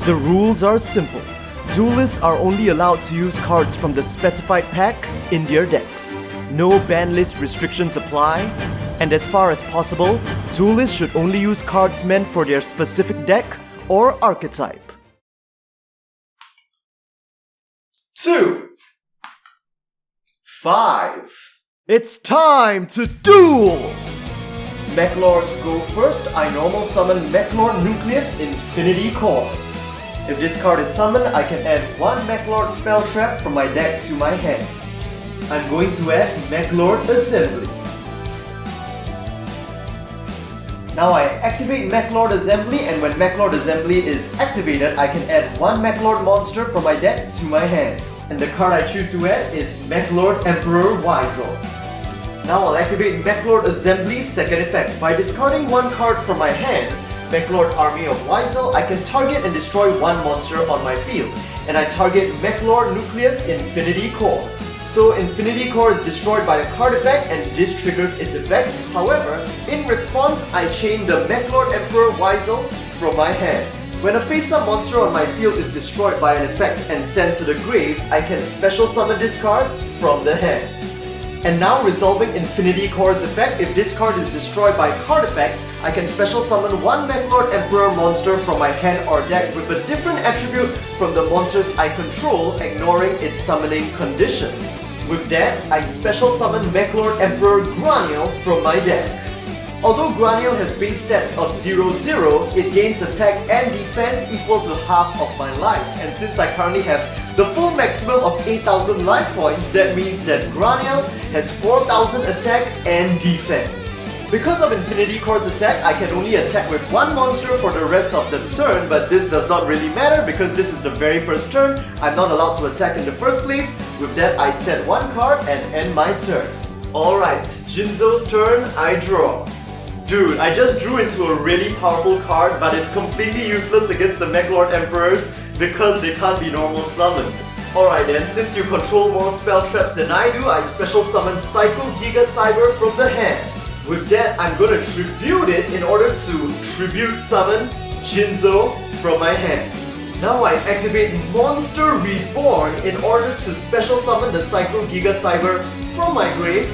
The rules are simple. Duelists are only allowed to use cards from the specified pack in their decks. No ban list restrictions apply, and as far as possible, duelists should only use cards meant for their specific deck or archetype. 2 5 It's time to duel! Mechlords go first. I normal summon Mechlord Nucleus Infinity Core. If this card is summoned, I can add one Mechlord spell trap from my deck to my hand. I'm going to add Mechlord Assembly. Now I activate Mechlord Assembly, and when Mechlord Assembly is activated, I can add one Mechlord monster from my deck to my hand. And the card I choose to add is Mechlord Emperor Weisel. Now I'll activate Mechlord Assembly's second effect. By discarding one card from my hand, Mechlord Army of Weisel, I can target and destroy one monster on my field. And I target Mechlord Nucleus Infinity Core. So Infinity Core is destroyed by a card effect and this triggers its effect. However, in response, I chain the Mechlord Emperor Weisel from my hand. When a face-up monster on my field is destroyed by an effect and sent to the grave, I can special summon this card from the hand. And now resolving Infinity Core's effect, if this card is destroyed by a card effect, I can special summon one Mechlord Emperor monster from my hand or deck with a different attribute from the monsters I control, ignoring its summoning conditions. With that, I special summon Mechlord Emperor Graniel from my deck. Although Graniel has base stats of 0-0, it gains attack and defense equal to half of my life. And since I currently have the full maximum of 8,000 life points, that means that Graniel has 4,000 attack and defense. Because of Infinity Core's attack, I can only attack with one monster for the rest of the turn, but this does not really matter because this is the very first turn. I'm not allowed to attack in the first place. With that, I set one card and end my turn. Alright, Jinzo's turn, I draw. Dude, I just drew into a really powerful card, but it's completely useless against the Mechlord Emperors because they can't be normal summoned. Alright then, since you control more spell traps than I do, I special summon Psycho Giga Cyber from the hand. With that, I'm gonna tribute it in order to tribute summon Jinzo from my hand. Now I activate Monster Reborn in order to special summon the Psycho Giga Cyber from my grave.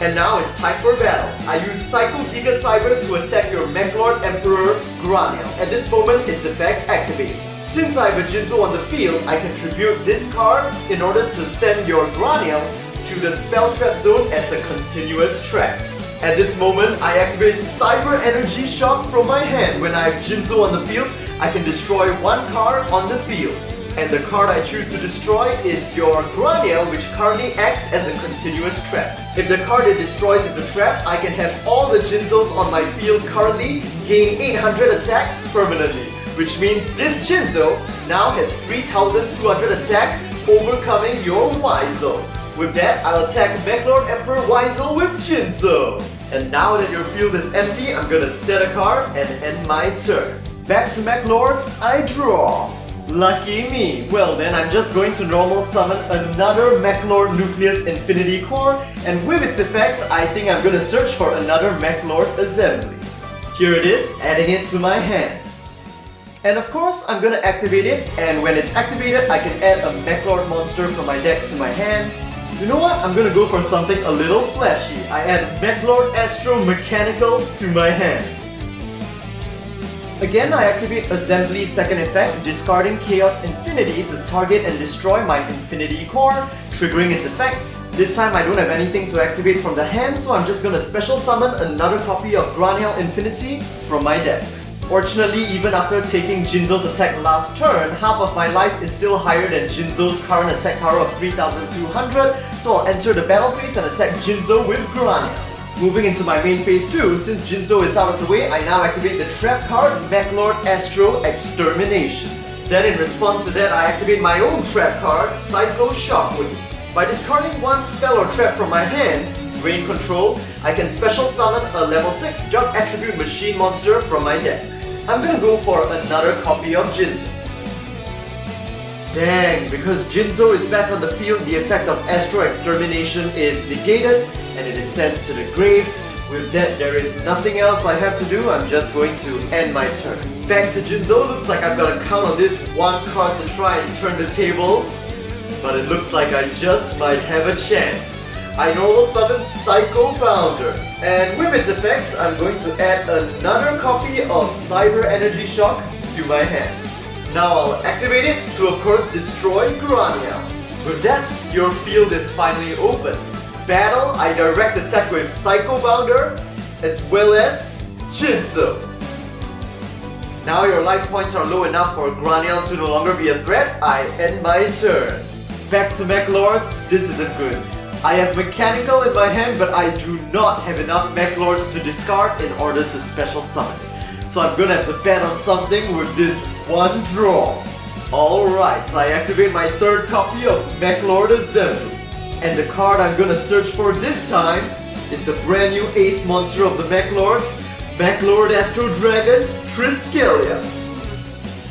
And now it's time for battle. I use Psycho Giga Cyber to attack your Mechlord Emperor Graniel. At this moment, its effect activates. Since I have a Jinzo on the field, I can tribute this card in order to send your Graniel to the Spell Trap Zone as a continuous trap. At this moment, I activate Cyber Energy Shock from my hand. When I have Jinzo on the field, I can destroy one card on the field. And the card I choose to destroy is your Graniel, which currently acts as a continuous trap. If the card it destroys is a trap, I can have all the Jinzos on my field currently gain 800 attack permanently, which means this Jinzo now has 3200 attack, overcoming your Weisel. With that, I'll attack Mechlord Emperor Weisel with Jinzo. And now that your field is empty, I'm gonna set a card and end my turn. Back to Mechlords, I draw. Lucky me. Well then, I'm just going to normal summon another Mechlord Nucleus Infinity Core, and with its effect, I think I'm gonna search for another Mechlord Assembly. Here it is, adding it to my hand. And of course, I'm gonna activate it, and when it's activated, I can add a Mechlord monster from my deck to my hand. You know what? I'm gonna go for something a little flashy. I add Mechlord Astro Mechanical to my hand. Again, I activate Assembly's second effect, discarding Chaos Infinity to target and destroy my Infinity Core, triggering its effect. This time I don't have anything to activate from the hand, so I'm just gonna special summon another copy of Graniel Infinity from my deck. Fortunately, even after taking Jinzo's attack last turn, half of my life is still higher than Jinzo's current attack power of 3200, so I'll enter the battle phase and attack Jinzo with Graniel. Moving into my main phase 2, since Jinzo is out of the way, I now activate the trap card Mechlord Astro Extermination. Then in response to that, I activate my own trap card, Psycho Shockwave. By discarding one spell or trap from my hand, Rain Control, I can special summon a level 6 Dark Attribute Machine monster from my deck. I'm gonna go for another copy of Jinzo. Dang, because Jinzo is back on the field, the effect of Astro Extermination is negated and it is sent to the grave. With that, there is nothing else I have to do. I'm just going to end my turn. Back to Jinzo. Looks like I've got to count on this one card to try and turn the tables. But it looks like I just might have a chance. I normal summon Psycho Bounder. And with its effects, I'm going to add another copy of Cyber Energy Shock to my hand. Now I'll activate it to of course destroy Grania. With that, your field is finally open. Battle, I direct attack with Psycho Bounder as well as Jinzo. Now your life points are low enough for Graniel to no longer be a threat. I end my turn. Back to Mech Lords, this isn't good. I have Mechanical in my hand, but I do not have enough Mech Lords to discard in order to special summon. So I'm gonna have to bet on something with this one draw. Alright, so I activate my third copy of Mech Lord Assembly. And the card I'm gonna search for this time is the brand new ace monster of the Mech Lords, Mech Lord Astro Dragon Triskalia.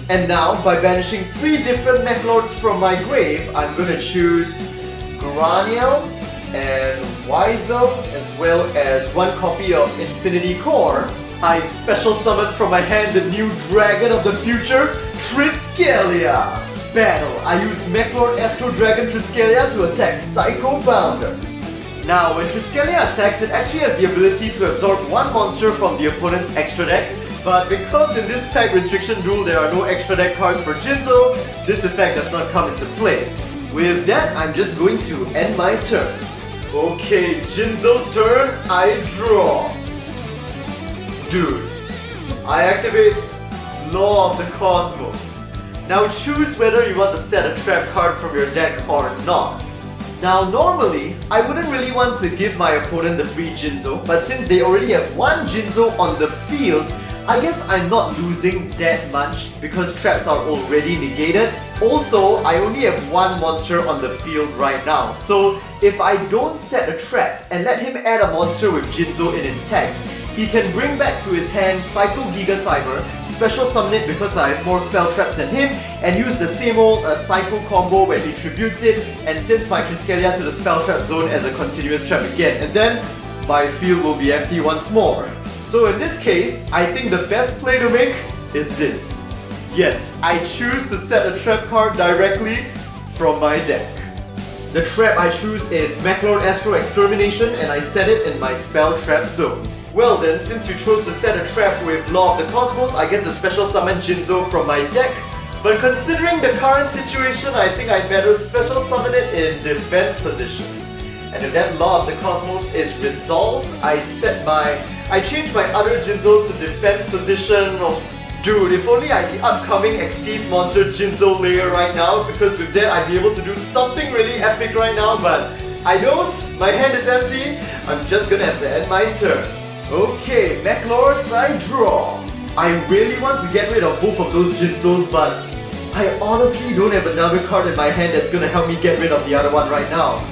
And now, by banishing 3 different Mech Lords from my grave, I'm gonna choose Graniel and Wizel as well as one copy of Infinity Core. I special summon from my hand the new Dragon of the Future, Triskalia. Battle, I use Mech Lord Astro Dragon Triskalia to attack Psycho Bounder. Now, when Triskalia attacks, it actually has the ability to absorb one monster from the opponent's extra deck, but because in this pack restriction rule there are no extra deck cards for Jinzo, this effect does not come into play. With that, I'm just going to end my turn. Okay, Jinzo's turn, I draw. Dude, I activate Law of the Cosmos. Now choose whether you want to set a trap card from your deck or not. Now normally, I wouldn't really want to give my opponent the free Jinzo, but since they already have one Jinzo on the field, I guess I'm not losing that much because traps are already negated. Also, I only have one monster on the field right now, so if I don't set a trap and let him add a monster with Jinzo in its text, he can bring back to his hand Psycho Giga Cyber, special summon it because I have more spell traps than him, and use the same old Psycho combo where he tributes it and sends my Triskalia to the spell trap zone as a continuous trap again, and then my field will be empty once more. So in this case, I think the best play to make is this. Yes, I choose to set a trap card directly from my deck. The trap I choose is Mech Lord Astro Extermination, and I set it in my spell trap zone. Well then, since you chose to set a trap with Law of the Cosmos, I get to special summon Jinzo from my deck. But considering the current situation, I think I'd better special summon it in defense position. And if that Law of the Cosmos is resolved, I change my other Jinzo to defense position. Oh, dude, if only I had the upcoming Xyz Monster Jinzo layer right now, because with that I'd be able to do something really epic right now, but I don't. My hand is empty. I'm just gonna have to end my turn. Okay, Mech Lords, I draw. I really want to get rid of both of those Jinzos, but I honestly don't have another card in my hand that's gonna help me get rid of the other one right now.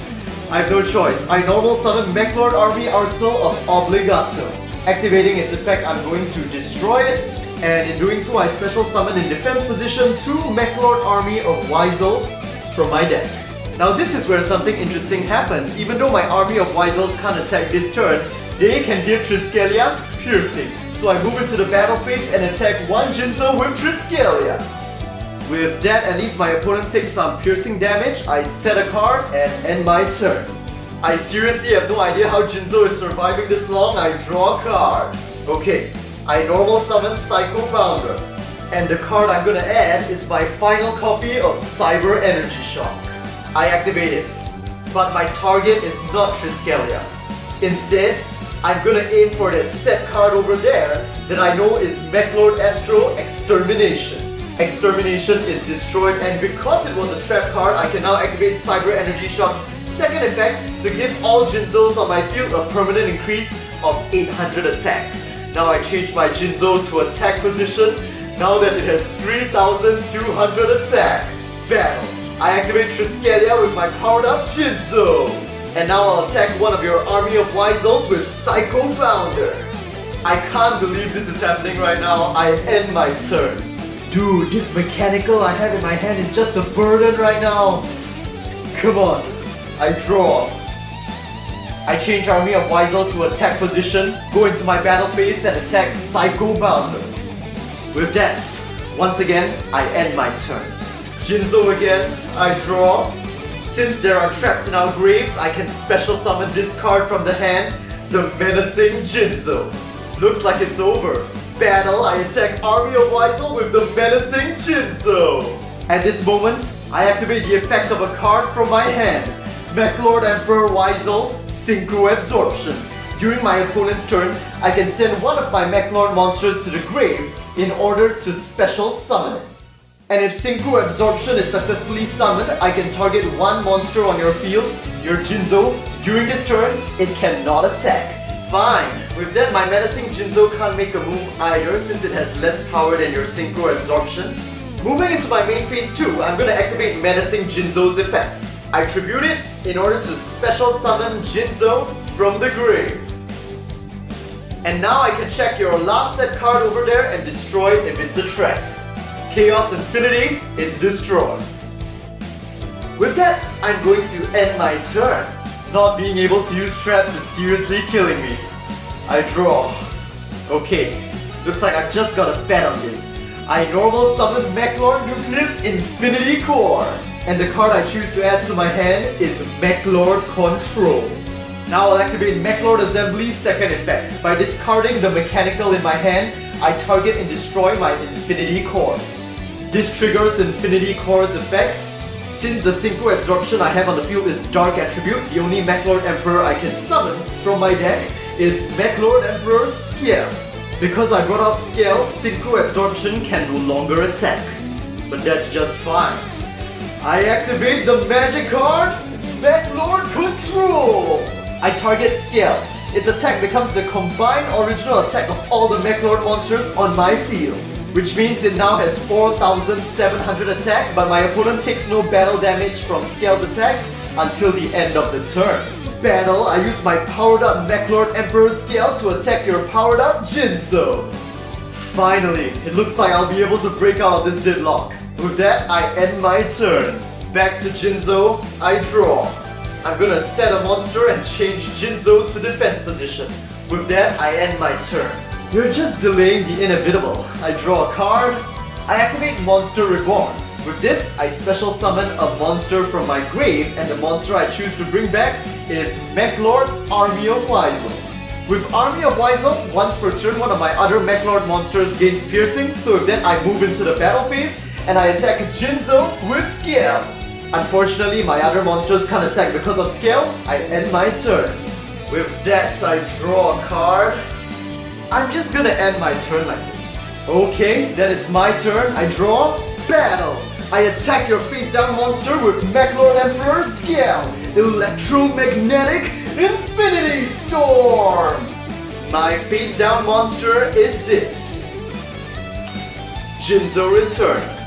I have no choice. I normal summon Mech Lord Army Arsenal of Obligato. Activating its effect, I'm going to destroy it, and in doing so I special summon in defense position 2 Mech Lord Army of Wizels from my deck. Now this is where something interesting happens. Even though my army of Wizels can't attack this turn, they can give Triskalia Piercing. So I move into the battle phase and attack one Jinzo with Triskalia. With that, at least my opponent takes some piercing damage. I set a card and end my turn. I seriously have no idea how Jinzo is surviving this long. I draw a card. Okay, I normal summon Psycho Bounder. And the card I'm gonna add is my final copy of Cyber Energy Shock. I activate it, but my target is not Triskalia. Instead, I'm gonna aim for that set card over there that I know is Mech Lord Astro Extermination. Extermination is destroyed, and because it was a trap card, I can now activate Cyber Energy Shock's second effect to give all Jinzos on my field a permanent increase of 800 attack. Now I change my Jinzo to attack position, now that it has 3200 attack. Battle. I activate Triskalia with my powered up Jinzo. And now I'll attack one of your army of Wizels with Psycho Bounder. I can't believe this is happening right now. I end my turn. Dude, this mechanical I have in my hand is just a burden right now. Come on. I draw. I change Army of Weisel to attack position, go into my battle phase and attack Psycho Bounder. With that, once again, I end my turn. Jinzo again, I draw. Since there are traps in our graves, I can special summon this card from the hand, the Menacing Jinzo. Looks like it's over. Battle, I attack Army of Weisel with the Menacing Jinzo. At this moment, I activate the effect of a card from my hand, Mechlord Emperor Weisel, Synchro Absorption. During my opponent's turn, I can send one of my Mechlord monsters to the grave in order to special summon it. And if Synchro Absorption is successfully summoned, I can target one monster on your field, your Jinzo. During this turn, it cannot attack. Fine, with that my Menacing Jinzo can't make a move either since it has less power than your Synchro Absorption. Moving into my main phase 2, I'm gonna activate Menacing Jinzo's effects. I tribute it in order to special summon Jinzo from the grave. And now I can check your last set card over there and destroy it if it's a trap. Chaos Infinity, it's destroyed. With that, I'm going to end my turn. Not being able to use traps is seriously killing me. I draw. Okay, looks like I've just got a bet on this. I normal summon Mechlord Nucleus Infinity Core. And the card I choose to add to my hand is Mechlord Control. Now I'll activate Mechlord Assembly's second effect. By discarding the mechanical in my hand, I target and destroy my Infinity Core. This triggers Infinity Core's effects. Since the Synchro Absorption I have on the field is Dark Attribute, the only Mechlord Emperor I can summon from my deck is Mechlord Emperor Scale. Because I brought out Scale, Synchro Absorption can no longer attack. But that's just fine. I activate the magic card, Mechlord Control! I target Scale. Its attack becomes the combined original attack of all the Mechlord monsters on my field. Which means it now has 4,700 attack, but my opponent takes no battle damage from Scale's attacks until the end of the turn. Battle, I use my powered up Mechlord Emperor Scale to attack your powered up Jinzo. Finally, it looks like I'll be able to break out of this deadlock. With that, I end my turn. Back to Jinzo, I draw. I'm gonna set a monster and change Jinzo to defense position. With that, I end my turn. You're just delaying the inevitable. I draw a card. I activate Monster Reborn. With this, I special summon a monster from my grave, and the monster I choose to bring back is Mechlord Army of Weisel. With Army of Weisel, once per turn one of my other Mechlord monsters gains piercing, so with that I move into the battle phase and I attack Jinzo with Scale. Unfortunately, my other monsters can't attack because of Scale. I end my turn. With that, I draw a card. I'm just gonna end my turn like this. Okay, then it's my turn. I draw. Battle! I attack your face down monster with Mechlord Emperor Scale. Electromagnetic Infinity Storm! My face down monster is this. Jinzo Return.